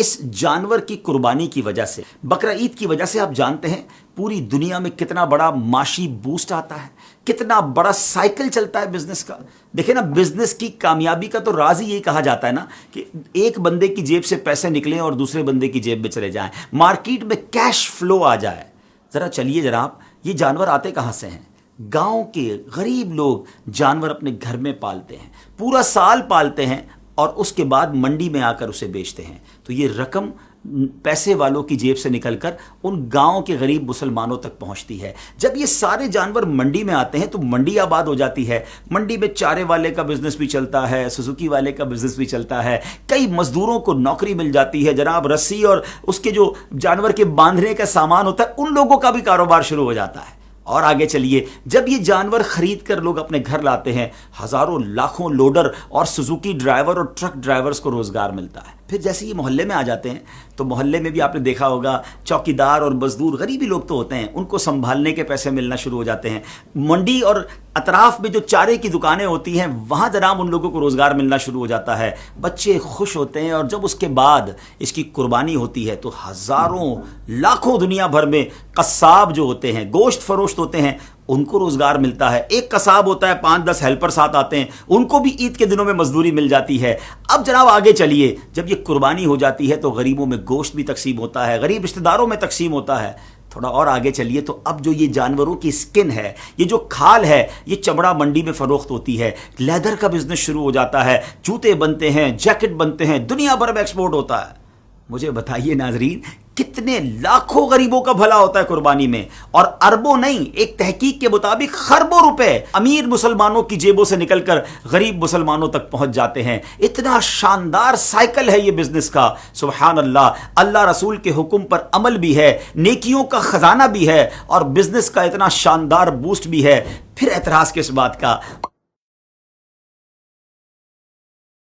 اس جانور کی قربانی کی وجہ سے، بقرہ عید کی وجہ سے آپ جانتے ہیں پوری دنیا میں کتنا بڑا معاشی بوسٹ آتا ہے، کتنا بڑا سائیکل چلتا ہے بزنس کا۔ دیکھیں نا، بزنس کی کامیابی کا تو راز ہی یہی کہا جاتا ہے نا کہ ایک بندے کی جیب سے پیسے نکلیں اور دوسرے بندے کی جیب میں چلے جائیں، مارکیٹ میں کیش فلو آ جائے۔ ذرا چلیے جناب، یہ جانور آتے کہاں سے ہیں؟ گاؤں کے غریب لوگ جانور اپنے گھر میں پالتے ہیں، پورا سال پالتے ہیں اور اس کے بعد منڈی میں آ کر اسے بیچتے ہیں، تو یہ رقم پیسے والوں کی جیب سے نکل کر ان گاؤں کے غریب مسلمانوں تک پہنچتی ہے۔ جب یہ سارے جانور منڈی میں آتے ہیں تو منڈی آباد ہو جاتی ہے، منڈی میں چارے والے کا بزنس بھی چلتا ہے، سوزوکی والے کا بزنس بھی چلتا ہے، کئی مزدوروں کو نوکری مل جاتی ہے جناب، رسی اور اس کے جو جانور کے باندھنے کا سامان ہوتا ہے ان لوگوں کا بھی کاروبار شروع ہو جاتا ہے۔ اور آگے چلیے، جب یہ جانور خرید کر لوگ اپنے گھر لاتے ہیں، ہزاروں لاکھوں لوڈر اور سوزوکی ڈرائیور اور ٹرک ڈرائیورز کو روزگار ملتا ہے۔ پھر جیسے یہ محلے میں آ جاتے ہیں تو محلے میں بھی آپ نے دیکھا ہوگا چوکیدار اور مزدور غریبی لوگ تو ہوتے ہیں، ان کو سنبھالنے کے پیسے ملنا شروع ہو جاتے ہیں۔ منڈی اور اطراف میں جو چارے کی دکانیں ہوتی ہیں وہاں جناب ان لوگوں کو روزگار ملنا شروع ہو جاتا ہے، بچے خوش ہوتے ہیں، اور جب اس کے بعد اس کی قربانی ہوتی ہے تو ہزاروں لاکھوں دنیا بھر میں قصاب جو ہوتے ہیں، گوشت فروشت ہوتے ہیں، ان کو روزگار ملتا ہے۔ ایک قصاب ہوتا ہے، 5-10 ہیلپر ساتھ آتے ہیں، ان کو بھی عید کے دنوں میں مزدوری مل جاتی ہے۔ اب جناب آگے چلیے، جب یہ قربانی ہو جاتی ہے تو غریبوں میں گوشت بھی تقسیم ہوتا ہے، غریب رشتہ داروں میں تقسیم ہوتا ہے۔ تھوڑا اور آگے چلیے تو اب جو یہ جانوروں کی سکن ہے، یہ جو کھال ہے، یہ چمڑا منڈی میں فروخت ہوتی ہے، لیدر کا بزنس شروع ہو جاتا ہے، جوتے بنتے ہیں، جیکٹ بنتے ہیں، دنیا بھر میں ایکسپورٹ ہوتا ہے۔ مجھے بتائیے ناظرین، کتنے لاکھوں غریبوں کا بھلا ہوتا ہے قربانی میں، اور اربوں نہیں، ایک تحقیق کے مطابق خربوں روپے امیر مسلمانوں کی جیبوں سے نکل کر غریب مسلمانوں تک پہنچ جاتے ہیں۔ اتنا شاندار سائیکل ہے یہ بزنس کا، سبحان اللہ۔ اللہ رسول کے حکم پر عمل بھی ہے، نیکیوں کا خزانہ بھی ہے، اور بزنس کا اتنا شاندار بوسٹ بھی ہے، پھر اعتراض کس بات کا؟